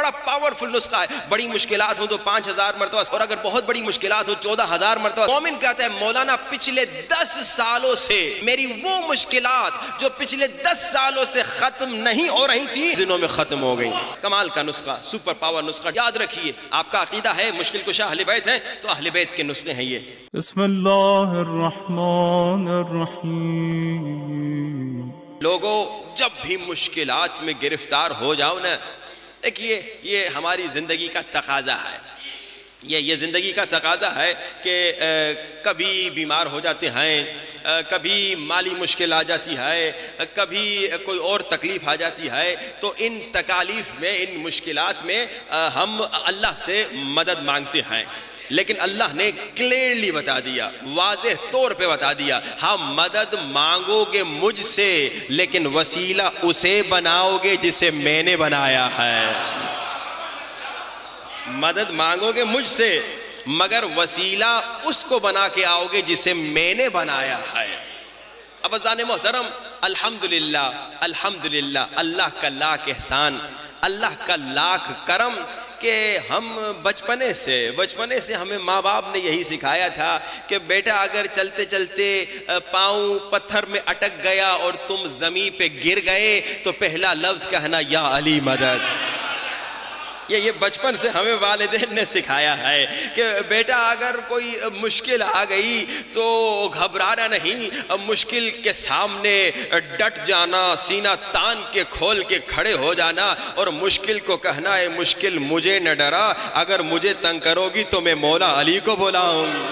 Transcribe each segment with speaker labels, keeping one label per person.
Speaker 1: بڑا پاورفل نسخہ ہے. بڑی مشکلات ہوں تو 5000 مرتبہ, اور اگر بہت بڑی مشکلات ہوں 14000 مرتبہ. مومن کہتا ہے مولانا پچھلے 10 سالوں سے میری وہ مشکلات جو پچھلے 10 سالوں سے ختم نہیں ہو رہی تھی دنوں میں ختم ہو گئی. کمال کا نسخہ, سپر پاور نسخہ. یاد رکھیے, آپ کا عقیدہ ہے مشکل کشا اہل بیت ہیں تو اہل بیت کے نسخے ہیں یہ.
Speaker 2: بسم اللہ الرحمن الرحیم.
Speaker 1: لوگوں جب بھی مشکلات میں گرفتار ہو جاؤ نا, دیکھیے یہ ہماری زندگی کا تقاضا ہے, یہ زندگی کا تقاضا ہے کہ کبھی بیمار ہو جاتے ہیں, کبھی مالی مشکل آ جاتی ہے, کبھی کوئی اور تکلیف آ جاتی ہے. تو ان تکالیف میں, ان مشکلات میں ہم اللہ سے مدد مانگتے ہیں. لیکن اللہ نے کلیئرلی بتا دیا, واضح طور پہ بتا دیا, ہاں مدد مانگو گے مجھ سے لیکن وسیلہ اسے بناؤ گے جسے میں نے بنایا ہے. مدد مانگو گے مجھ سے مگر وسیلہ اس کو بنا کے آؤ گے جسے میں نے بنایا ہے. اب عزیزان محترم, الحمدللہ الحمدللہ, اللہ کا لاکھ احسان, اللہ کا لاکھ کرم کہ ہم بچپنے سے ہمیں ماں باپ نے یہی سکھایا تھا کہ بیٹا اگر چلتے چلتے پاؤں پتھر میں اٹک گیا اور تم زمین پہ گر گئے تو پہلا لفظ کہنا یا علی مدد. یہ بچپن سے ہمیں والدین نے سکھایا ہے کہ بیٹا اگر کوئی مشکل آ گئی تو گھبرانا نہیں, مشکل کے سامنے ڈٹ جانا, سینہ تان کے کھول کے کھڑے ہو جانا اور مشکل کو کہنا ہے مشکل مجھے نہ ڈرا, اگر مجھے تنگ کرو گی تو میں مولا علی کو بلاؤں گی.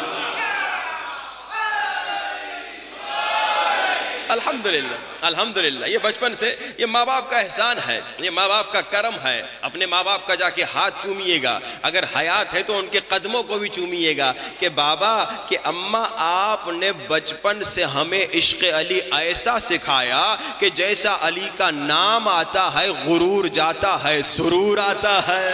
Speaker 1: الحمدللہ الحمدللہ. یہ بچپن سے, یہ ماں باپ کا احسان ہے, یہ ماں باپ کا کرم ہے. اپنے ماں باپ کا جا کے ہاتھ چومیے گا, اگر حیات ہے تو ان کے قدموں کو بھی چومیے گا کہ بابا کہ اماں آپ نے بچپن سے ہمیں عشق علی ایسا سکھایا کہ جیسا علی کا نام آتا ہے غرور جاتا ہے, سرور آتا ہے.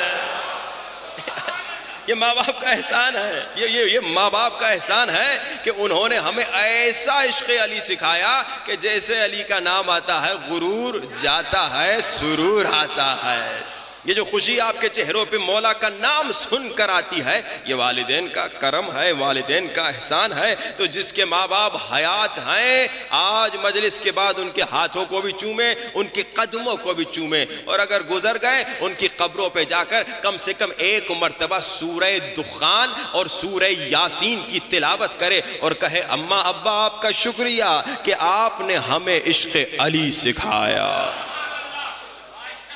Speaker 1: یہ ماں باپ کا احسان ہے, یہ ماں باپ کا احسان ہے کہ انہوں نے ہمیں ایسا عشق علی سکھایا کہ جیسے علی کا نام آتا ہے غرور جاتا ہے, سرور آتا ہے. یہ جو خوشی آپ کے چہروں پہ مولا کا نام سن کر آتی ہے یہ والدین کا کرم ہے, والدین کا احسان ہے. تو جس کے ماں باپ حیات ہیں آج مجلس کے بعد ان کے ہاتھوں کو بھی چومیں, ان کے قدموں کو بھی چومیں, اور اگر گزر گئے ان کی قبروں پہ جا کر کم سے کم ایک مرتبہ سورہ دخان اور سورہ یاسین کی تلاوت کرے اور کہے اماں ابا آپ کا شکریہ کہ آپ نے ہمیں عشق علی سکھایا.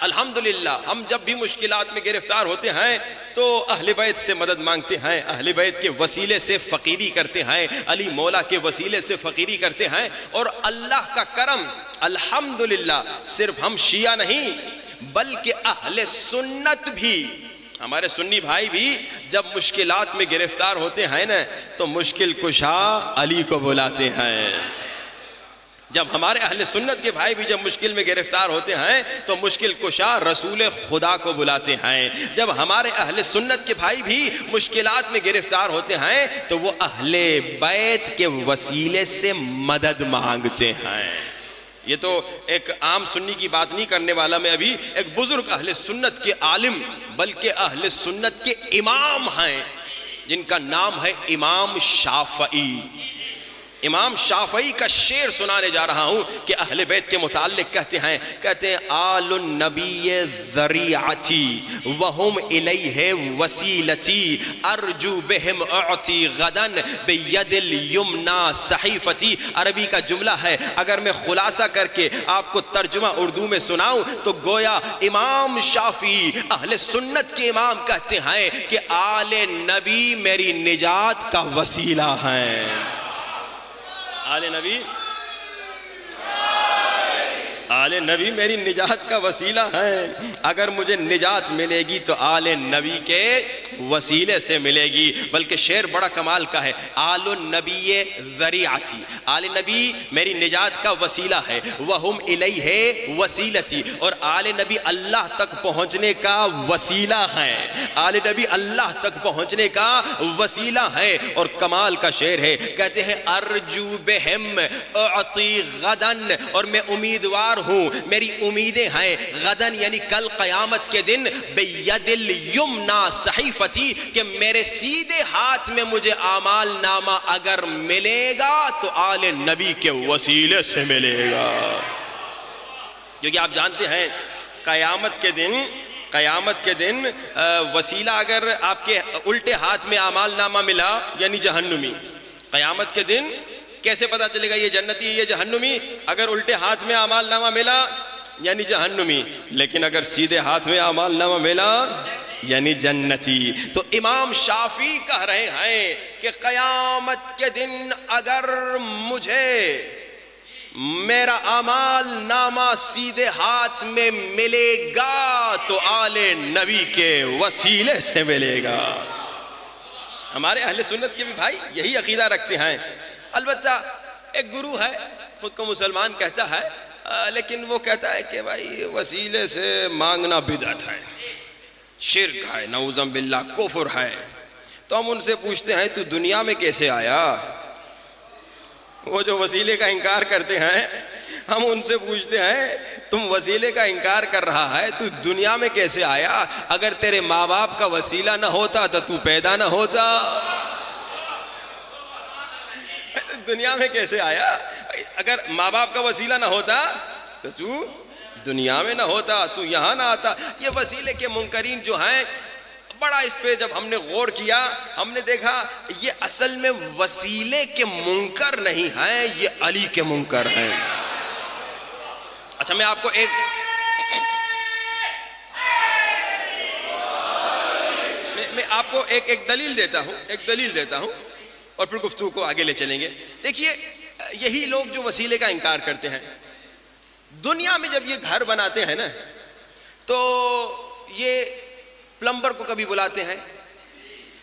Speaker 1: الحمدللہ ہم جب بھی مشکلات میں گرفتار ہوتے ہیں تو اہل بیت سے مدد مانگتے ہیں, اہل بیت کے وسیلے سے فقیری کرتے ہیں, علی مولا کے وسیلے سے فقیری کرتے ہیں. اور اللہ کا کرم الحمدللہ صرف ہم شیعہ نہیں بلکہ اہل سنت بھی, ہمارے سنی بھائی بھی جب مشکلات میں گرفتار ہوتے ہیں نا تو مشکل کشا علی کو بلاتے ہیں. جب ہمارے اہل سنت کے بھائی بھی جب مشکل میں گرفتار ہوتے ہیں تو مشکل کشا رسول خدا کو بلاتے ہیں. جب ہمارے اہل سنت کے بھائی بھی مشکلات میں گرفتار ہوتے ہیں تو وہ اہل بیت کے وسیلے سے مدد مانگتے ہیں. یہ تو ایک عام سنی کی بات نہیں کرنے والا میں, ابھی ایک بزرگ اہل سنت کے عالم بلکہ اہل سنت کے امام ہیں جن کا نام ہے امام شافعی. امام شافعی کا شعر سنانے جا رہا ہوں کہ اہل بیت کے متعلق کہتے ہیں آل النبی ذریعتی وہم الیہ وسیلتی ارجو بہم اعطی غدن بید الیمنا صحیفتی. عربی کا جملہ ہے, اگر میں خلاصہ کر کے آپ کو ترجمہ اردو میں سناؤں تو گویا امام شافعی اہل سنت کے امام کہتے ہیں کہ آل نبی میری نجات کا وسیلہ ہیں. آل نبی میری نجات کا وسیلہ ہے. اگر مجھے نجات ملے گی تو آل نبی کے وسیلے سے ملے گی. بلکہ شعر بڑا کمال کا ہے, آل النبی ذریعتی, آل نبی میری نجات کا وسیلہ ہے, وہم الیہ وسیلتی, اور آل نبی اللہ تک پہنچنے کا وسیلہ ہے. آل نبی اللہ تک پہنچنے کا وسیلہ ہے. اور کمال کا شعر ہے, کہتے ہیں ارجو بہم اعطی غدن, اور میں امیدوار ہوں ہوں، میری امیدیں ہیں غدن یعنی کل قیامت کے دن بید الیمنا صحیفتی کہ میرے سیدھے ہاتھ میں مجھے اعمال نامہ اگر ملے گا تو آل نبی کے وسیلے سے ملے گا. کیونکہ آپ جانتے ہیں قیامت کے دن وسیلہ اگر آپ کے الٹے ہاتھ میں اعمال نامہ ملا یعنی جہنمی. قیامت کے دن کیسے پتا چلے گا یہ جنتی یہ جہنمی؟ اگر الٹے ہاتھ میں اعمال نامہ ملا یعنی جہنمی، لیکن اگر سیدھے ہاتھ میں اعمال نامہ ملا یعنی جنتی. تو امام شافعی کہہ رہے ہیں کہ قیامت کے دن اگر مجھے میرا اعمال نامہ سیدھے ہاتھ میں ملے گا تو آل نبی کے وسیلے سے ملے گا. ہمارے اہل سنت کے بھی بھائی یہی عقیدہ رکھتے ہیں. البتہ ایک گرو ہے خود کو مسلمان کہتا ہے لیکن وہ کہتا ہے کہ بھائی وسیلے سے مانگنا بدعت ہے، شرک ہے، نعوذ باللہ کفر ہے. تو ہم ان سے پوچھتے ہیں تو دنیا میں کیسے آیا؟ وہ جو وسیلے کا انکار کرتے ہیں ہم ان سے پوچھتے ہیں تم وسیلے کا انکار کر رہا ہے تو دنیا میں کیسے آیا؟ اگر تیرے ماں باپ کا وسیلہ نہ ہوتا تو پیدا نہ ہوتا. دنیا میں کیسے آیا؟ اگر ماں باپ کا وسیلہ نہ ہوتا تو دنیا میں نہ ہوتا، تو یہاں نہ آتا. یہ وسیلے کے منکرین جو ہیں بڑا اس پہ جب ہم نے غور کیا ہم نے دیکھا یہ اصل میں وسیلے کے منکر نہیں ہیں، یہ علی کے منکر ہیں. اچھا میں آپ کو ایک دلیل دیتا ہوں اور پھر گفتگو کو آگے لے چلیں گے. دیکھیے یہی لوگ جو وسیلے کا انکار کرتے ہیں دنیا میں جب یہ گھر بناتے ہیں نا تو یہ پلمبر کو کبھی بلاتے ہیں،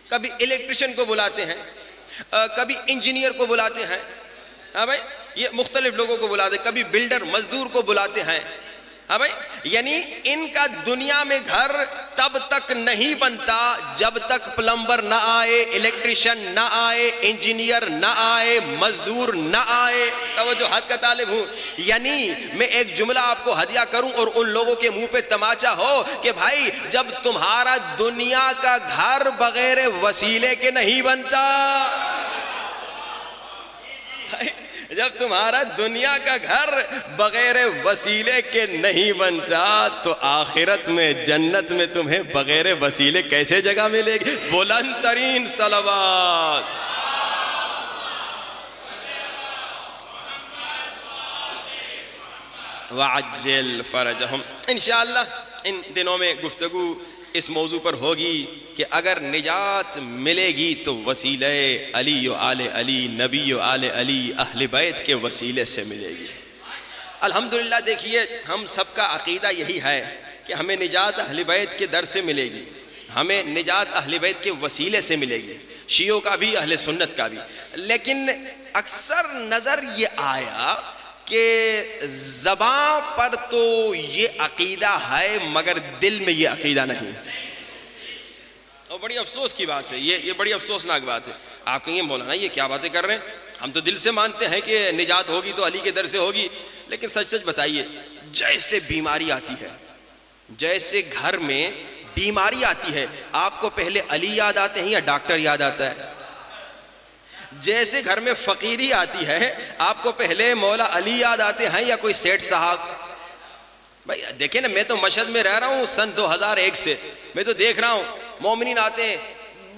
Speaker 1: کبھی الیکٹریشین کو بلاتے ہیں، کبھی انجینئر کو بلاتے ہیں. ہاں بھائی یہ مختلف لوگوں کو بلاتے ہیں، کبھی بلڈر مزدور کو بلاتے ہیں. ہاں بھائی یعنی ان کا دنیا میں گھر تب تک نہیں بنتا جب تک پلمبر نہ آئے، الیکٹریشین نہ آئے، انجینئر نہ آئے، مزدور نہ آئے. توجہ حد کا طالب ہوں. یعنی میں ایک جملہ آپ کو ہدیہ کروں اور ان لوگوں کے منہ پہ تماچا ہو کہ بھائی جب تمہارا دنیا کا گھر بغیر وسیلے کے نہیں بنتا، جب تمہارا دنیا کا گھر بغیر وسیلے کے نہیں بنتا تو آخرت میں جنت میں تمہیں بغیر وسیلے کیسے جگہ ملے گی؟ بلند ترین صلوات. وعجل فرجہم. انشاءاللہ ان دنوں میں گفتگو اس موضوع پر ہوگی کہ اگر نجات ملے گی تو وسیلہ علی و آل علی، نبی و آل علی، اہل بیت کے وسیلے سے ملے گی. الحمدللہ دیکھیے ہم سب کا عقیدہ یہی ہے کہ ہمیں نجات اہل بیت کے در سے ملے گی، ہمیں نجات اہل بیت کے وسیلے سے ملے گی، شیعوں کا بھی اہل سنت کا بھی. لیکن اکثر نظر یہ آیا کہ زبان پر تو یہ عقیدہ ہے مگر دل میں یہ عقیدہ نہیں. اور بڑی افسوس کی بات ہے، یہ بڑی افسوسناک بات ہے. آپ کہیں مولانا یہ کیا باتیں کر رہے ہیں؟ ہم تو دل سے مانتے ہیں کہ نجات ہوگی تو علی کے در سے ہوگی. لیکن سچ سچ بتائیے جیسے بیماری آتی ہے، جیسے گھر میں بیماری آتی ہے، آپ کو پہلے علی یاد آتے ہیں یا ڈاکٹر یاد آتا ہے؟ جیسے گھر میں فقیری آتی ہے آپ کو پہلے مولا علی یاد آتے ہیں یا کوئی سیٹھ صاحب؟ بھائی دیکھیں نا، میں تو مشہد میں رہ رہا ہوں سن 2001 سے، میں تو دیکھ رہا ہوں مومنین آتے ہیں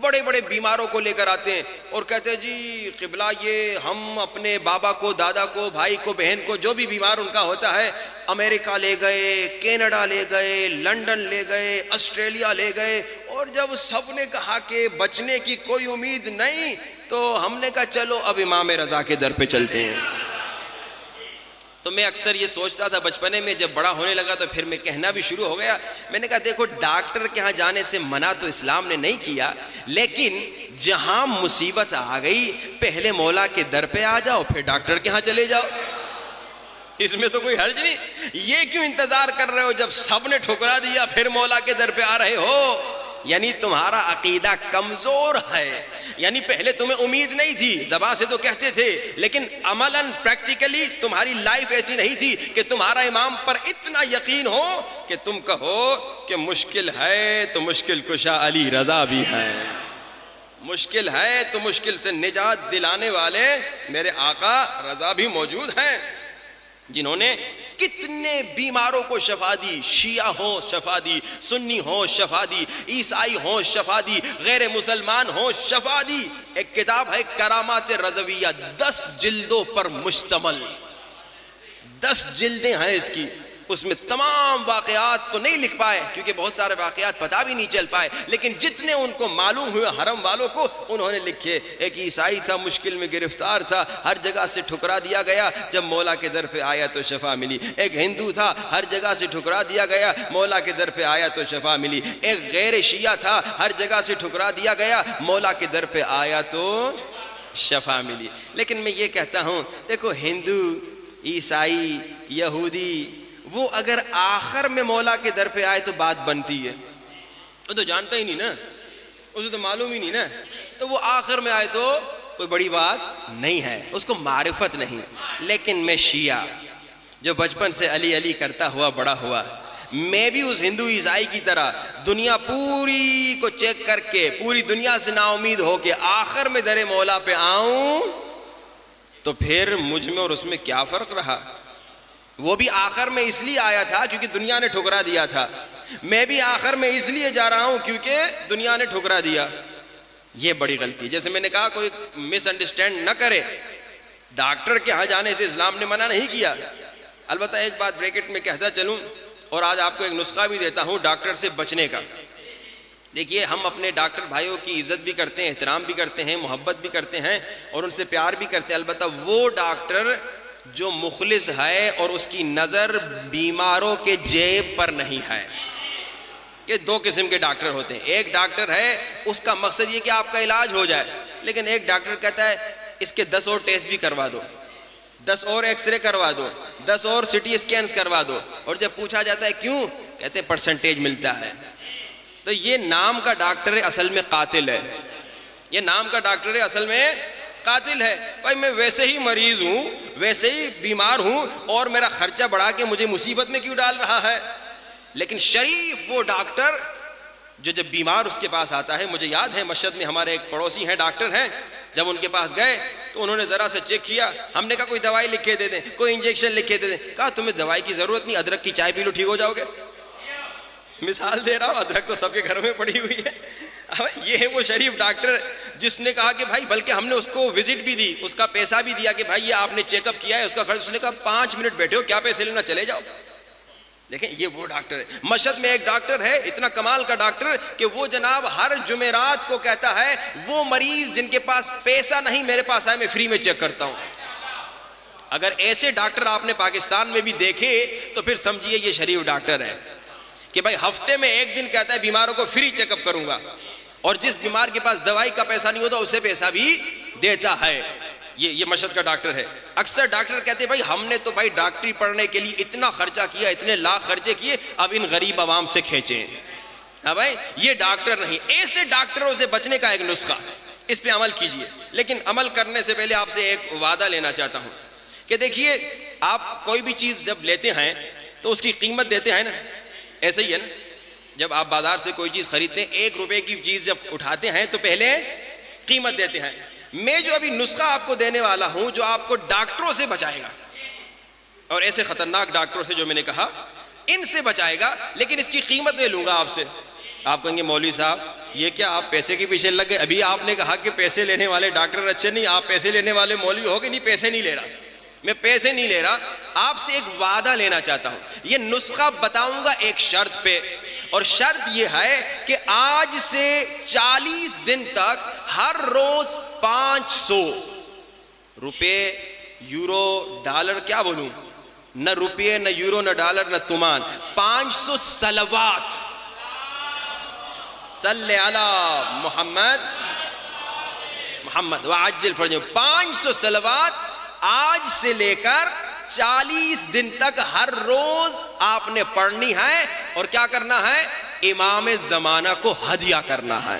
Speaker 1: بڑے بڑے بیماروں کو لے کر آتے ہیں اور کہتے ہیں جی قبلہ یہ ہم اپنے بابا کو، دادا کو، بھائی کو، بہن کو، جو بھی بیمار ان کا ہوتا ہے امریکہ لے گئے، کینیڈا لے گئے، لنڈن لے گئے، آسٹریلیا لے گئے. اور جب سب نے کہا کہ بچنے کی کوئی امید نہیں تو ہم نے کہا چلو اب امام رضا کے در پہ چلتے ہیں. تو میں اکثر یہ سوچتا تھا بچپنے میں، جب بڑا ہونے لگا تو پھر میں کہنا بھی شروع ہو گیا. میں نے کہا دیکھو ڈاکٹر کے ہاں جانے سے منع تو اسلام نے نہیں کیا، لیکن جہاں مصیبت آ گئی پہلے مولا کے در پہ آ جاؤ پھر ڈاکٹر کے ہاں چلے جاؤ. اس میں تو کوئی حرج نہیں. یہ کیوں انتظار کر رہے ہو جب سب نے ٹھکرا دیا پھر مولا کے در پہ آ رہے ہو؟ یعنی تمہارا عقیدہ کمزور ہے. یعنی پہلے تمہیں امید نہیں تھی, زبان سے تو کہتے تھے, لیکن عملاً پریکٹیکلی تمہاری لائف ایسی نہیں تھی کہ تمہارا امام پر اتنا یقین ہو کہ تم کہو کہ مشکل ہے تو مشکل کشا علی رضا بھی ہے, مشکل ہے تو مشکل سے نجات دلانے والے میرے آقا رضا بھی موجود ہیں, جنہوں نے کتنے بیماروں کو شفا دی. شیعہ ہوں شفا دی, سنی ہوں شفا دی, عیسائی ہوں شفا دی, غیر مسلمان ہوں شفا دی. ایک کتاب ہے کرامات رضویہ, 10 جلدوں پر مشتمل, 10 جلدیں ہیں اس کی. اس میں تمام واقعات تو نہیں لکھ پائے کیونکہ بہت سارے واقعات پتہ بھی نہیں چل پائے, لیکن جتنے ان کو معلوم ہوئے حرم والوں کو انہوں نے لکھے. ایک عیسائی تھا, مشکل میں گرفتار تھا, ہر جگہ سے ٹھکرا دیا گیا, جب مولا کے در پہ آیا تو شفا ملی. ایک ہندو تھا, ہر جگہ سے ٹھکرا دیا گیا, مولا کے در پہ آیا تو شفا ملی. ایک غیر شیعہ تھا, ہر جگہ سے ٹھکرا دیا گیا, مولا کے در پہ آیا تو شفا ملی. لیکن میں یہ کہتا ہوں, دیکھو ہندو, عیسائی, یہودی, وہ اگر آخر میں مولا کے در پہ آئے تو بات بنتی ہے. وہ تو جانتا ہی نہیں نا, اسے تو معلوم ہی نہیں نا, تو وہ آخر میں آئے تو کوئی بڑی بات نہیں ہے, اس کو معرفت نہیں. لیکن میں شیعہ جو بچپن سے علی علی کرتا ہوا بڑا ہوا, میں بھی اس ہندو عیسائی کی طرح دنیا پوری کو چیک کر کے پوری دنیا سے نا امید ہو کے آخر میں در مولا پہ آؤں تو پھر مجھ میں اور اس میں کیا فرق رہا. وہ بھی آخر میں اس لیے آیا تھا کیونکہ دنیا نے ٹھکرا دیا تھا, میں بھی آخر میں اس لیے جا رہا ہوں کیونکہ دنیا نے ٹھکرا دیا. یہ بڑی غلطی. جیسے میں نے کہا, کوئی مس انڈرسٹینڈ نہ کرے, ڈاکٹر کے ہاں جانے سے اسلام نے منع نہیں کیا. البتہ ایک بات بریکٹ میں کہتا چلوں, اور آج آپ کو ایک نسخہ بھی دیتا ہوں ڈاکٹر سے بچنے کا. دیکھیے, ہم اپنے ڈاکٹر بھائیوں کی عزت بھی کرتے ہیں, احترام بھی کرتے ہیں, محبت بھی کرتے ہیں اور ان سے پیار بھی کرتے ہیں. البتہ وہ ڈاکٹر جو مخلص ہے اور اس کی نظر بیماروں کے جیب پر نہیں ہے. یہ 2 قسم کے ڈاکٹر ہوتے ہیں. ایک ڈاکٹر ہے, اس کا مقصد یہ کہ آپ کا علاج ہو جائے, لیکن ایک ڈاکٹر کہتا ہے اس کے 10 اور ٹیسٹ بھی کروا دو, 10 اور ایکس رے کروا دو, 10 اور سٹی اسکینز کروا دو. اور جب پوچھا جاتا ہے کیوں, کہتے ہیں پرسنٹیج ملتا ہے. تو یہ نام کا ڈاکٹر اصل میں قاتل ہے, یہ نام کا ڈاکٹر اصل میں قاتل ہے. بھائی میں ویسے ہی مریض ہوں, ویسے ہی بیمار ہوں, اور میرا خرچہ بڑھا کے مجھے مصیبت میں کیوں ڈال رہا ہے. لیکن شریف وہ ڈاکٹر جو جب بیمار اس کے پاس آتا ہے, مجھے یاد ہے مشہد میں ہمارے ایک پڑوسی ہیں ڈاکٹر ہیں, جب ان کے پاس گئے تو انہوں نے ذرا سا چیک کیا. ہم نے کہا کوئی دوائی لکھ کے دے دیں, کوئی انجیکشن لکھ کے دے دیں. کہا تمہیں دوائی کی ضرورت نہیں, ادرک کی چائے پی لو ٹھیک ہو جاؤ گے. مثال دے رہا ہوں, ادرک تو سب کے گھروں میں پڑی ہوئی ہے. یہ ہے وہ شریف ڈاکٹر جس نے کہا کہ بھائی, بلکہ ہم نے اس کو وزٹ بھی دی, اس کا پیسہ بھی دیا کہ بھائی یہ آپ نے چیک اپ کیا ہے, اس کا خرچ. اس نے کہا 5 منٹ بیٹھے ہو, کیا پیسے لینا, چلے جاؤ. دیکھیں یہ وہ ڈاکٹر ہے. مشہد میں ایک ڈاکٹر ہے, اتنا کمال کا ڈاکٹر کہ وہ جناب ہر جمعرات کو کہتا ہے وہ مریض جن کے پاس پیسہ نہیں میرے پاس آئے, میں فری میں چیک کرتا ہوں. اگر ایسے ڈاکٹر آپ نے پاکستان میں بھی دیکھے تو پھر سمجھیے یہ شریف ڈاکٹر ہے کہ بھائی ہفتے میں 1 دن کہتا ہے بیماروں کو فری چیک اپ کروں گا, اور جس بیمار کے پاس دوائی کا پیسہ نہیں ہوتا اسے پیسہ بھی دیتا ہے. یہ مشہد کا ڈاکٹر ہے. اکثر ڈاکٹر کہتے ہیں بھائی ہم نے تو بھائی ڈاکٹری پڑھنے کے لیے اتنا خرچہ کیا, اتنے لاکھ خرچے کیے, اب ان غریب عوام سے کھینچیں. ہاں بھائی, یہ ڈاکٹر نہیں. ایسے ڈاکٹروں سے بچنے کا ایک نسخہ, اس پہ عمل کیجئے. لیکن عمل کرنے سے پہلے آپ سے ایک وعدہ لینا چاہتا ہوں کہ دیکھیے, آپ کوئی بھی چیز جب لیتے ہیں تو اس کی قیمت دیتے ہیں نا, ایسے ہی ہے نا. جب آپ بازار سے کوئی چیز خریدتے ہیں, 1 روپے کی چیز جب اٹھاتے ہیں تو پہلے قیمت دیتے ہیں. میں جو ابھی نسخہ آپ کو دینے والا ہوں جو آپ کو ڈاکٹروں سے بچائے گا, اور ایسے خطرناک ڈاکٹروں سے جو میں نے کہا ان سے بچائے گا, لیکن اس کی قیمت میں لوں گا آپ سے. آپ کہیں گے مولوی صاحب یہ کیا آپ پیسے کے پیچھے لگ گئے؟ ابھی آپ نے کہا کہ پیسے لینے والے ڈاکٹر اچھے نہیں, آپ پیسے لینے والے مولوی ہو گئے. نہیں, پیسے نہیں لے رہا, میں پیسے نہیں لے رہا. آپ سے ایک وعدہ لینا چاہتا ہوں. یہ نسخہ بتاؤں گا ایک شرط پہ, اور شرط یہ ہے کہ آج سے 40 دن تک ہر روز 500 روپے, یورو, ڈالر, کیا بولوں, نہ روپے نہ یورو نہ ڈالر نہ تومان, 500 صلوات, صلی علی محمد محمد وعجل فرجہ, 500 صلوات آج سے لے کر 40 دن تک ہر روز آپ نے پڑھنی ہے. اور کیا کرنا ہے, امام زمانہ کو ہدیہ کرنا ہے۔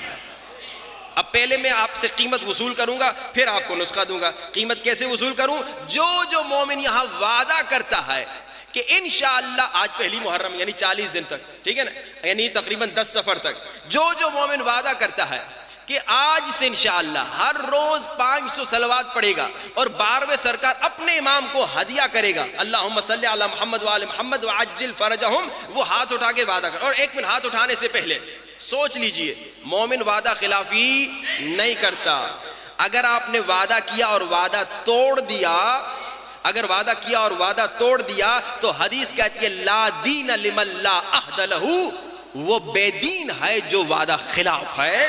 Speaker 1: اب پہلے میں آپ سے قیمت وصول کروں گا، پھر آپ کو نسخہ دوں گا۔ قیمت کیسے وصول کروں؟ جو مومن یہاں وعدہ کرتا ہے کہ انشاءاللہ آج پہلی محرم یعنی 40 دن تک، ٹھیک ہے نا، یعنی تقریباً 10 سفر تک، جو مومن وعدہ کرتا ہے کہ آج سے انشاءاللہ ہر روز 500 صلوات پڑھے گا اور 12ویں سرکار اپنے امام کو ہدیہ کرے گا، اللہم صلی علی محمد وآل محمد وعجل فرجہم، وہ ہاتھ اٹھا کے وعدہ کر۔ اور ایک منٹ، ہاتھ اٹھانے سے پہلے سوچ لیجئے، مومن وعدہ خلافی نہیں کرتا۔ اگر آپ نے وعدہ کیا اور وعدہ توڑ دیا، اگر وعدہ کیا اور وعدہ توڑ دیا تو حدیث کہتی ہے لا دین لمن لا عہد لہ، وہ بے دین ہے جو وعدہ خلاف ہے۔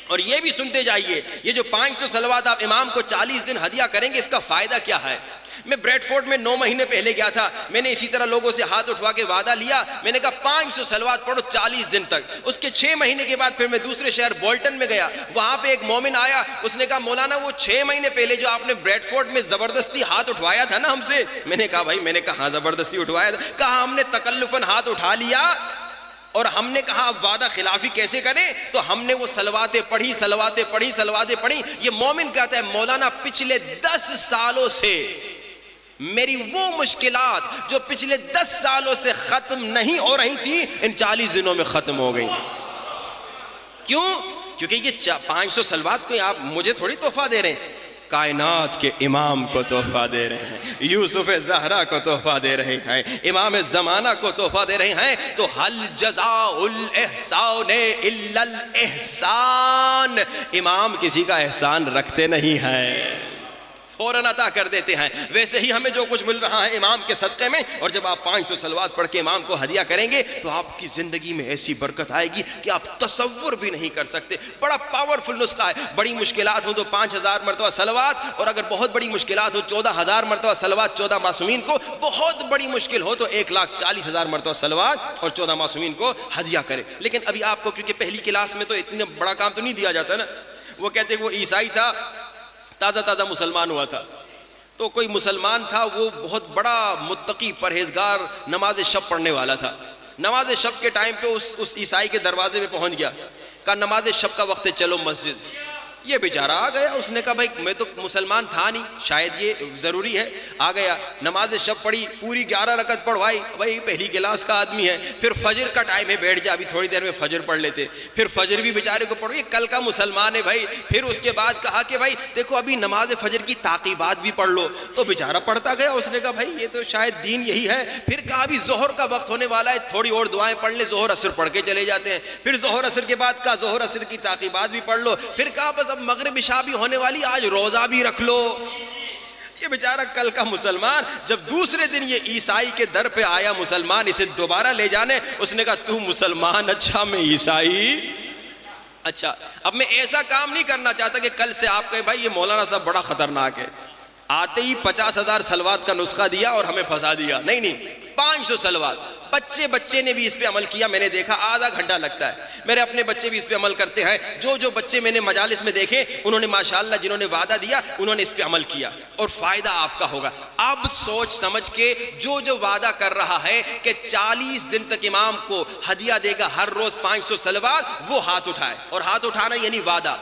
Speaker 1: اور یہ بھی سنتے جائیے، یہ جو 500 صلوات آپ امام کو 40 دن ہدیہ کریں گے، اس کا فائدہ کیا ہے؟ میں بریڈ فورڈ میں 9 مہینے پہلے گیا تھا، میں نے اسی طرح لوگوں سے ہاتھ اٹھوا کے وعدہ لیا، میں نے کہا 500 صلوات پڑھو 40 دن تک۔ اس کے 6 مہینے کے بعد پھر میں دوسرے شہر بولٹن میں گیا، وہاں پہ ایک مومن آیا، اس نے کہا مولانا وہ 6 مہینے پہلے جو آپ نے بریڈ فورڈ میں زبردستی ہاتھ اٹھوایا تھا نا ہم سے، میں نے کہا بھائی، میں نے کہا ہاں زبردستی اٹھوایا تھا، کہا ہم نے تکلفاً ہاتھ اٹھا لیا اور ہم نے کہا اب وعدہ خلافی کیسے کریں، تو ہم نے وہ صلواتیں پڑھی۔ یہ مومن کہتا ہے مولانا پچھلے 10 سالوں سے میری وہ مشکلات جو پچھلے 10 سالوں سے ختم نہیں ہو رہی تھی، ان 40 دنوں میں ختم ہو گئی۔ کیوں؟ کیونکہ یہ 500 صلوات کوئی آپ مجھے تھوڑی تحفہ دے رہے ہیں، کائنات کے امام کو تحفہ دے رہے ہیں، یوسف زہرا کو تحفہ دے رہے ہیں، امام زمانہ کو تحفہ دے رہے ہیں۔ تو حل جزاء الاحسان الا الاحسان، امام کسی کا احسان رکھتے نہیں ہیں، فوراً عطا کر دیتے ہیں۔ ویسے ہی ہمیں جو کچھ مل رہا ہے امام کے صدقے میں، اور جب آپ 500 صلوات پڑھ کے امام کو ہدیہ کریں گے تو آپ کی زندگی میں ایسی برکت آئے گی کہ آپ تصور بھی نہیں کر سکتے۔ بڑا پاورفل نسخہ ہے۔ بڑی مشکلات ہوں تو 5000 مرتبہ صلوات، اور اگر بہت بڑی مشکلات ہو 14000 مرتبہ صلوات 14 معصومین کو، بہت بڑی مشکل ہو تو 1,40,000 مرتبہ صلوات اور 14 معصومین کو ہدیہ کرے۔ لیکن ابھی آپ کو کیونکہ پہلی کلاس میں تو اتنا بڑا کام تو نہیں دیا جاتا نا، وہ کہتے ہیں وہ عیسائی تھا، تازہ مسلمان ہوا تھا، تو کوئی مسلمان تھا، وہ بہت بڑا متقی پرہیزگار نماز شب پڑھنے والا تھا۔ نماز شب کے ٹائم پہ اس عیسائی کے دروازے پہ پہنچ گیا، کہا نماز شب کا وقت ہے، چلو مسجد۔ یہ بیچارہ آ گیا، اس نے کہا بھائی میں تو مسلمان تھا نہیں، شاید یہ ضروری ہے، آ گیا، نماز شب پڑھی، پوری 11 رکعت پڑھوائی، بھائی پہلی کلاس کا آدمی ہے، پھر فجر کا ٹائم ہے، بیٹھ جا ابھی تھوڑی دیر میں فجر پڑھ لیتے، پھر فجر بھی بیچارے کو پڑھو، یہ کل کا مسلمان ہے بھائی۔ پھر اس کے بعد کہا کہ بھائی دیکھو ابھی نماز فجر کی تعقیبات بھی پڑھ لو، تو بیچارہ پڑھتا گیا، اس نے کہا بھائی یہ تو شاید دین یہی ہے۔ پھر کہا ابھی ظہر کا وقت ہونے والا ہے، تھوڑی اور دعائیں پڑھ لے، ظہر اثر پڑھ کے چلے جاتے ہیں۔ پھر ظہر اثر کے بعد کہا ظہر اثر کی تعقیبات بھی پڑھ لو، پھر کہا بس اب مغرب عشاء بھی ہونے والی، آج روزہ بھی رکھ لو۔ یہ بیچارہ کل کا مسلمان جب دوسرے دن یہ عیسائی کے در پہ آیا مسلمان اسے دوبارہ لے جانے، اس نے کہا تو مسلمان اچھا میں عیسائی اچھا۔ اب میں ایسا کام نہیں کرنا چاہتا کہ کل سے آپ کہیں بھائی یہ مولانا صاحب بڑا خطرناک ہے، آتے ہی 50,000 صلوات کا نسخہ دیا اور ہمیں پھنسا دیا۔ نہیں 500 صلوات۔ بچے نے بھی اس پہ عمل کیا، میں نے دیکھا آدھا گھنٹہ لگتا ہے، میرے اپنے بچے بھی اس پہ عمل کرتے ہیں۔ جو بچے میں نے مجالس میں دیکھے انہوں نے ماشاءاللہ جنہوں نے وعدہ دیا انہوں نے اس پہ عمل کیا، اور فائدہ آپ کا ہوگا۔ اب سوچ سمجھ کے جو وعدہ کر رہا ہے کہ 40 دن تک امام کو ہدیہ دے گا ہر روز 500 صلوات، وہ ہاتھ اٹھائے، اور ہاتھ اٹھانا یعنی وعدہ۔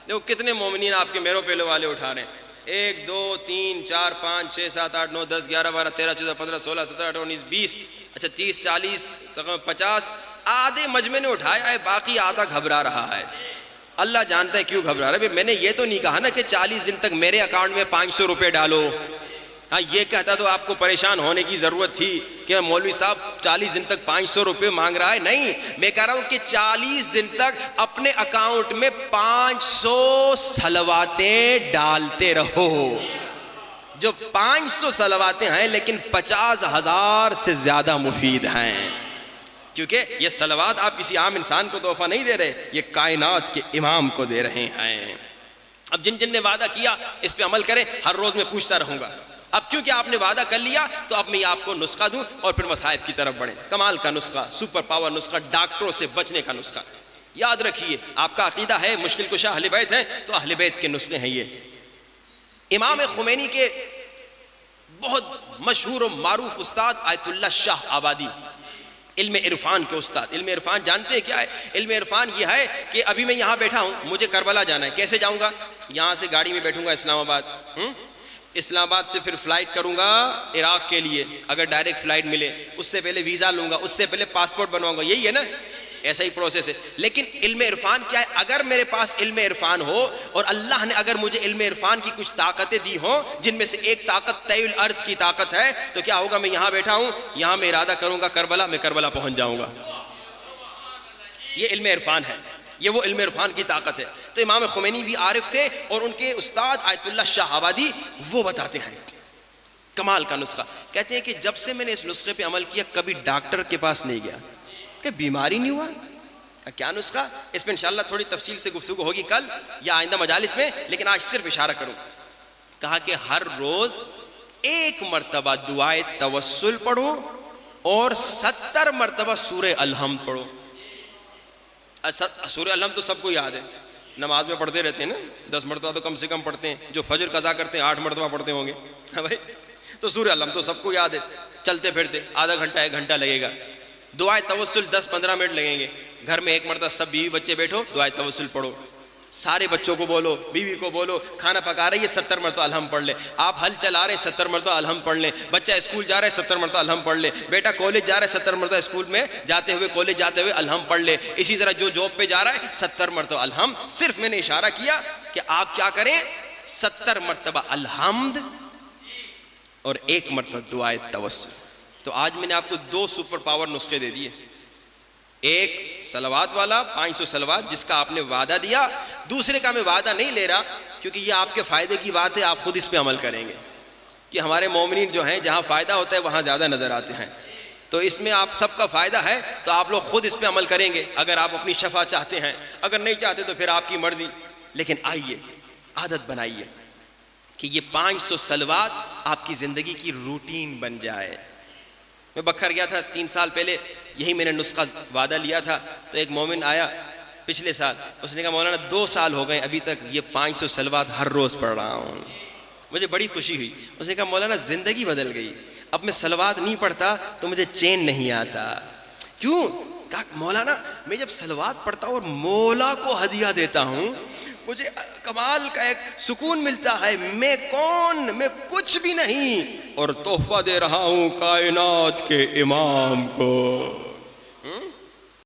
Speaker 1: دیکھو کتنے مومنین آپ کے میرو پہلو والے اٹھا رہے ہیں، 1 2 3 4 5 6 7 8 9 10 11 12 13 14 15 16 17 18 19 20، اچھا 30 40 50، آدھے مجمع نے اٹھایا ہے، باقی آدھا گھبرا رہا ہے۔ اللہ جانتا ہے کیوں گھبرا رہا ہے۔ میں نے یہ تو نہیں کہا نا کہ 40 دن تک میرے اکاؤنٹ میں 500 روپے ڈالو، ہاں یہ کہتا تو آپ کو پریشان ہونے کی ضرورت تھی کہ مولوی صاحب 40 دن تک 500 روپے مانگ رہا ہے۔ نہیں، میں کہہ رہا ہوں کہ 40 دن تک اپنے اکاؤنٹ میں 500 صلواتیں ڈالتے رہو۔ جو 500 صلواتیں ہیں لیکن 50,000 سے زیادہ مفید ہیں، کیونکہ یہ صلوات آپ کسی عام انسان کو تحفہ نہیں دے رہے، یہ کائنات کے امام کو دے رہے ہیں۔ اب جن نے وعدہ کیا اس پہ عمل کریں، ہر روز میں پوچھتا رہوں گا۔ اب کیونکہ آپ نے وعدہ کر لیا تو اب میں آپ کو نسخہ دوں اور پھر مصائب کی طرف بڑھیں۔ کمال کا نسخہ، سپر پاور نسخہ، ڈاکٹروں سے بچنے کا نسخہ۔ یاد رکھیے، آپ کا عقیدہ ہے مشکل کشا اہل بیت ہیں تو اہل بیت کے نسخے ہیں یہ۔ امام خمینی کے بہت مشہور و معروف استاد آیت اللہ شاہ آبادی، علم عرفان کے استاد. علم عرفان جانتے ہیں کیا ہے؟ علم عرفان یہ ہے کہ ابھی میں یہاں بیٹھا ہوں, مجھے کربلا جانا ہے, کیسے جاؤں گا؟ یہاں سے گاڑی میں بیٹھوں گا اسلام آباد, اسلام آباد سے پھر فلائٹ کروں گا عراق کے لیے, اگر ڈائریکٹ فلائٹ ملے, اس سے پہلے ویزا لوں گا, اس سے پہلے پاسپورٹ بنواؤں گا, یہی ہے نا, ایسا ہی پروسیس ہے. لیکن علم عرفان کیا ہے؟ اگر میرے پاس علم عرفان ہو اور اللہ نے اگر مجھے علم عرفان کی کچھ طاقتیں دی ہوں, جن میں سے ایک طاقت طی الارض کی طاقت ہے, تو کیا ہوگا؟ میں یہاں بیٹھا ہوں, یہاں میں ارادہ کروں گا کربلا, میں کربلا پہنچ جاؤں گا. یہ علم عرفان ہے, یہ وہ علم عرفان کی طاقت ہے. تو امام خمینی بھی عارف تھے, اور ان کے استاد آیت اللہ شاہ آبادی وہ بتاتے ہیں کمال کا نسخہ. کہتے ہیں کہ جب سے میں نے اس نسخے پہ عمل کیا, کبھی ڈاکٹر کے پاس نہیں گیا, کہ بیماری نہیں ہوا. کیا نسخہ؟ اس پہ انشاءاللہ تھوڑی تفصیل سے گفتگو ہوگی کل یا آئندہ مجالس میں, لیکن آج صرف اشارہ کروں. کہا کہ ہر روز 1 مرتبہ دعائے توسل پڑھو اور 70 مرتبہ سورہ الحمد پڑھو. سورہ الحمد تو سب کو یاد ہے, نماز میں پڑھتے رہتے ہیں نا, 10 مرتبہ تو کم سے کم پڑھتے ہیں. جو فجر قضا کرتے ہیں 8 مرتبہ پڑھتے ہوں گے بھائی. تو سورہ الحمد تو سب کو یاد ہے. چلتے پھرتے آدھا گھنٹہ 1 گھنٹہ لگے گا. دعائے توسل 10-15 منٹ لگیں گے. گھر میں 1 مرتبہ سب بیوی بچے بیٹھو, دعائے توسل پڑھو, سارے بچوں کو بولو, بیوی کو بولو, کھانا پکا رہی ہے 70 مرتبہ الحمد پڑھ لے, آپ ہل چلا رہے 70 مرتبہ الحمد پڑھ لیں, بچہ اسکول جا رہا ہے 70 مرتبہ الحمد پڑھ لے, بیٹا کالج جا رہا ہے 70 مرتبہ اسکول میں جاتے ہوئے, کالج جاتے ہوئے الحمد پڑھ لے. اسی طرح جو جاب پہ جا رہا ہے 70 مرتبہ الحمد. صرف میں نے اشارہ کیا کہ آپ کیا کریں, 70 مرتبہ الحمد اور 1 مرتبہ دعائے توسل. تو آج میں نے آپ کو 2 سپر پاور نسخے دے دیے. ایک صلوات والا 500 صلوات جس کا آپ نے وعدہ دیا, دوسرے کا میں وعدہ نہیں لے رہا کیونکہ یہ آپ کے فائدے کی بات ہے, آپ خود اس پہ عمل کریں گے کہ ہمارے مومنین جو ہیں جہاں فائدہ ہوتا ہے وہاں زیادہ نظر آتے ہیں. تو اس میں آپ سب کا فائدہ ہے, تو آپ لوگ خود اس پہ عمل کریں گے اگر آپ اپنی شفا چاہتے ہیں. اگر نہیں چاہتے تو پھر آپ کی مرضی. لیکن آئیے عادت بنائیے کہ یہ 500 صلوات آپ کی زندگی کی روٹین بن جائے. میں بکھر گیا تھا 3 سال پہلے, یہی میں نے نسخہ وعدہ لیا تھا. تو ایک مومن آیا پچھلے سال, اس نے کہا مولانا 2 سال ہو گئے ابھی تک یہ 500 صلوات ہر روز پڑھ رہا ہوں. مجھے بڑی خوشی ہوئی. اس نے کہا مولانا زندگی بدل گئی, اب میں صلوات نہیں پڑھتا تو مجھے چین نہیں آتا. کیوں؟ کہا مولانا میں جب صلوات پڑھتا ہوں اور مولا کو ہدیہ دیتا ہوں, مجھے کمال کا ایک سکون ملتا ہے. میں کون, میں کچھ بھی نہیں, اور تحفہ دے رہا ہوں کائنات کے امام کو.